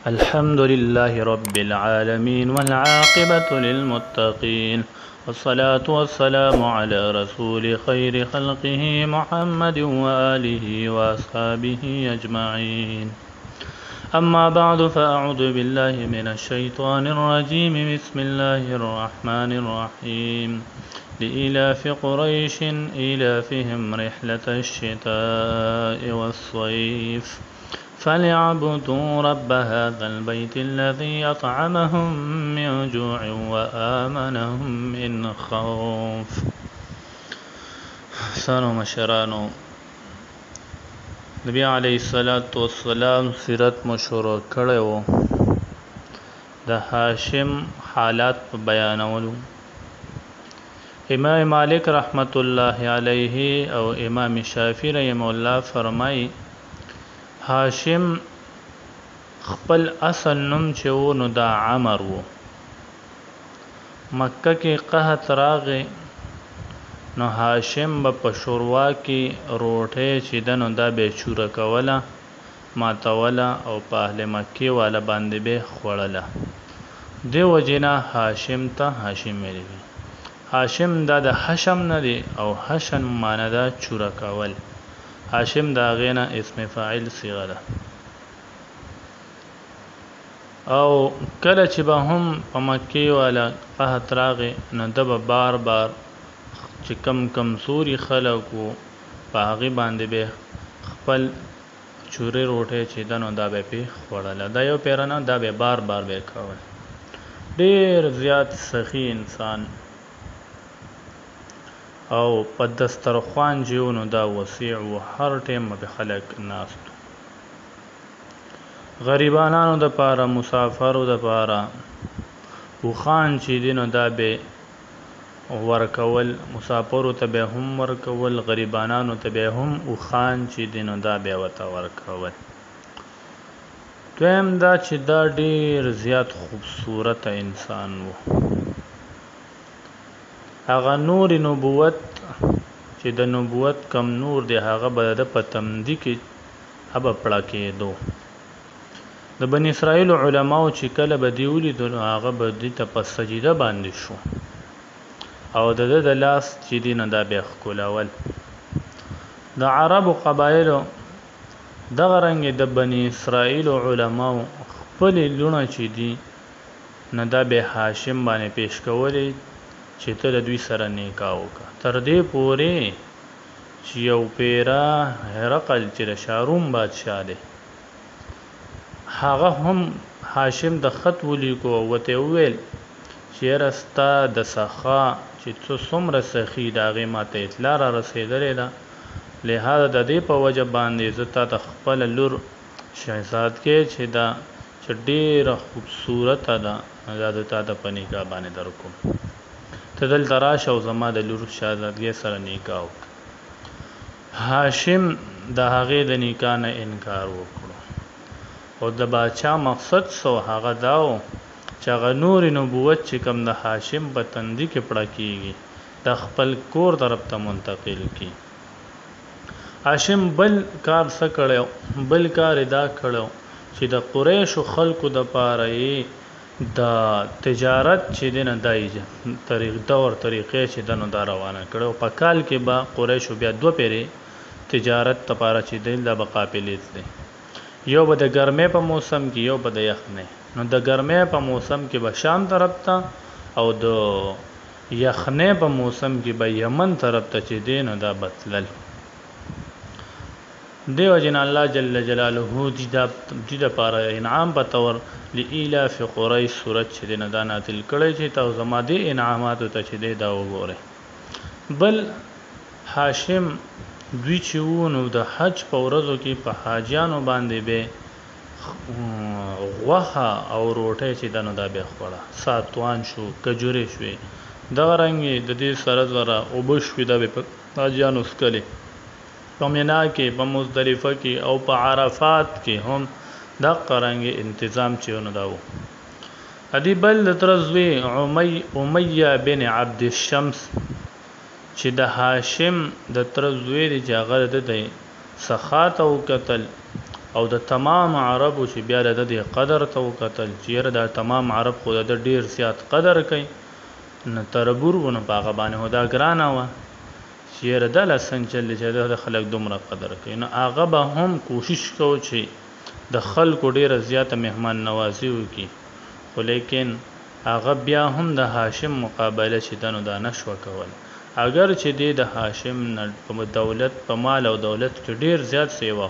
الحمد لله رب العالمين والعاقبة للمتقين والصلاة والسلام على رسول خير خلقه محمد وآله وأصحابه أجمعين. أما بعد فأعوذ بالله من الشيطان الرجيم. بسم الله الرحمن الرحيم. لإيلاف قريش إيلافهم رحلة الشتاء والصيف فليعبدوا رب هذا البيت الذي أطعمهم من جوع وآمنهم من خوف. سانو مشرانو، نبی علیہ الصلوۃ والسلام سیرت مشهور کړو د هاشم حالات بیانولو. امام مالک رحمت الله علیه او امام شافعی رحم الله فرمای هاشم خپل اصل نوم چې و نو دا عمر و. مکه کې قحط راغی نو هاشم په شوروا کې روټۍ چې دنو دا به چوره کوله ماتوله او په اهل مکې والا باندې به خوړله. دیو جنا هاشم ته هاشم ویل. هاشم دا د حشم نه دی او حشم معنی دا چوره کول. هاشم دا غینا اسم فاعل صيغه ده. او کله چې به هم په مکې والا قحط راغی نو د بار بار چې کم سوري خلکو په هغه باندې به خپل چورې روټه چې دنو دا به په خوړله. دا یو پیرانه دا به بار بار به کول. ډیر زیات سخی انسان او په دسترخوان جیونو دا وسیع و هر ټیم به خلک ناست. غریبانانو د پاره مسافرو د پاره او خان چې دینو دا به ورکول، مسافرو ته به هم ورکول، غریبانانو ته به هم او خان چې دینو دا به وته ورکول. دویم دا چې دا ډیر زیات خوبصورت انسان وو. هغه نور نبوت چې د نبوت کم نور دی هغه به د پتمدی کې هبه پړه کېدو. د بنی اسرائیل علماو چې کله به دی ولیدل هغه به د ته په سجده باندې شو او د لاس چې دی نه دا به ښکلول. د عربو قبایلو دغه رنګ د بنی اسرائیل علماو خپل لونه چې دی نه دا به هاشم باندې پیش کولې چې ته د دوی سره نکاح وکړه. تر دې پورې چې یو پیرا هرقل چې د شاروم بادشاه دی هغه هم هاشم د خط ولیکو وته ویل چې رستا د سخا چې څومره سخی داغه ماته اطلاع را رسیدلې ده، لہذا د دې په وجه باندې زتا ته خپل لور شهزاد کې چې دا ډیره خوبصورت ده دا د تا د پنیکا باندې درکو ته دل تراش او زما د لور شهزادګي سره نکاح. هاشم د هغه د نکاح نه انکار وکړو او د بادشاہ مقصد سو هغه داو چې هغه نور نبوت چې کم د هاشم په تندي کې پړه کیږي د خپل کور طرف ته منتقل کی. هاشم بل کار څه کړو، بل کار ادا کړو چې د قریش خلکو د پاره د تجارت چې دنه دایجه طریقې چې دنو دا روانه کړو. په کال کې با قریش بیا دو پیری تجارت لپاره چې د بقابلیت دي، یو به د ګرمۍ په موسم کې یو به د یخنۍ. نو د ګرمۍ په موسم کې به شام طرف ته او د یخنۍ په موسم کې به یمن طرف ته چې دین دا بتلل. دیو جن الله جل جلاله دې د پاره انعام په تور لإلاف قریش سورۃ چې دین دا نازل کړي چې تاسو زما دې انعامات ته چې دا وګوره. بل هاشم دوی چې وونو د حج په ورځو کې په حاجیانو باندې به غوښه او روټۍ چې دنو دا به خوړه، ساتوان شو، کجوري شوې، دغه رنګ د دې سره زره او بشوي د به حاجیانو سکلي په مینا کې، په مزدلفه کې او په عرفات کې هم د قرنګ تنظیم چېونه دا وو. ادي بل ترزوی امیہ بن عبد الشمس چې د هاشم د ترزوی د جاغر د سخات او قتل او د تمام عربو چې بیا د دې قدر ته وکتل چې د تمام عرب خو د ډیر زیات قدر کوي نه تربور ونه پاغه باندې هدا ګرانه و چې د لسن چل چې د خلک دومره قدر کوي نو هغه به هم کوشش کو چې د خلکو ډیره زیاته مهمان نوازي وکي خو لیکن هغه بیا هم د هاشم مقابله چې دنو دا نشو کول اگر چې د هاشم په دولت په مال او دولت کې ډیر زیات سیوا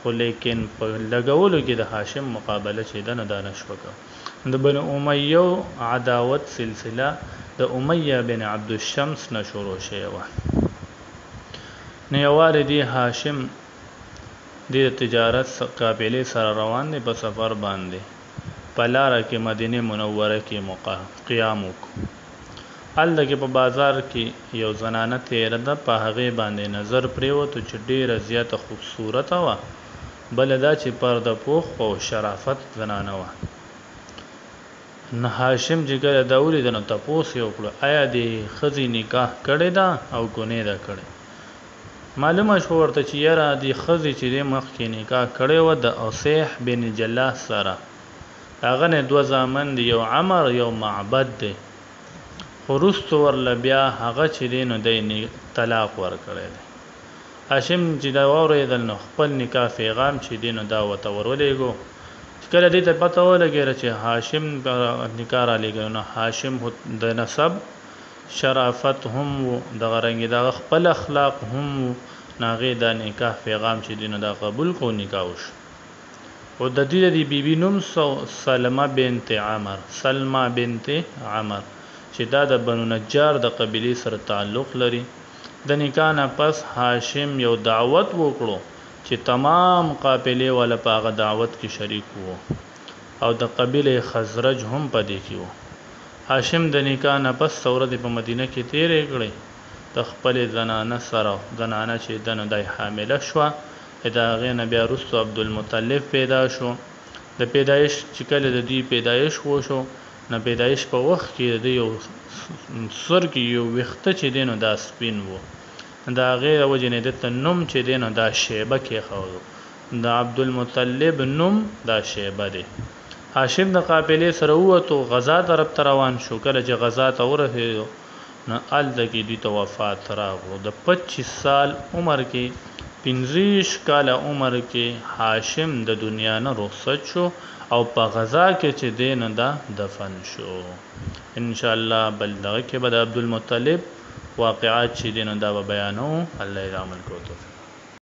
خو لیکن په لګولو کې د هاشم مقابله چې دنو دا نشو کول د بنو امیه عداوت سلسله د امیه بن عبد الشمس نشورو شیوا نه یوالدی هاشم د تجارت قافلې سره روان دي په سفر باندې پلاره کې مدینه منوره کې قیام وکړو هلته کې په بازار کې یو زنانه تیره ده په هغې باندې نظر پریوتو چې ډیره زیاته خوبصورته وه بله دا چې پرده پوخ او شرافت زنانه وه نه هاشم چې کله دا ولیده نو تپوس یې وکړو آیا د ښځې نکاح کړې ده او ګنې ده کړې معلومه شوه ورته چې یاره د ښځې چې دی مخکې نکاح کړې وه د اصیح بن جلاس سره هغه نه دوه زامن دي یو عمر یو معبد دی خو وروسته ورله بیا هغه چې دی نو دی طلاق ورکړی دی هاشم چې دا واورېدل نو خپل نکاح پیغام چې دی نو دا ورته ورولېږو چې کله دې ته پته ولګېده چې هاشم نکاح رالیږلی نو هاشم د نسب شرافت هم و دغه رنګې دغه خپل اخلاق هم و نو هغې دا نکاح پیغام چې دی نو دا قبول کړو نکاح وشو او د دې د بیبي نوم سلمه بنت عمر سلمه بنت عمر چې دا د بنو نجار د قبیلې سره تعلق لري د نکاح نه پس هاشم یو دعوت وکړو چې تمام قافلې والا په هغه دعوت کې شریک وو او د قبیلې خزرج هم پدې کې وو هاشم د نکاح نه پس ورځې په مدینه کې تیرې کړې د خپل زنانه سره زنانه چې دنه دای حامله شوه دا هغې نه بیا وروسته عبدالمطلب پیدا شو د پیدایش چې کله د دوی پیدایش وشو نو پیدایش په وخت کې د یو سر کې یو ویښته چې دی نو دا سپین و د هغې د وجې نه ده ته نوم چې دی نو دا شیبه کېښود د عبدالمطلب نوم دا شیبه دی هاشم د قافلې سره ووتو غزا طرف ته روان شو کله چې غزا ته ورسېدو نو هلته کې دوی ته وفات راغلو د 25 سال عمر کې 15 کاله عمر کې هاشم د دنیا نه رخصت شو او په غزا کې چې دی نو دا دفن شو ان شاء الله بل دغه کې به د عبدالمطلب واقعات چې دی نو دا به بیانو الله یې عمل کوو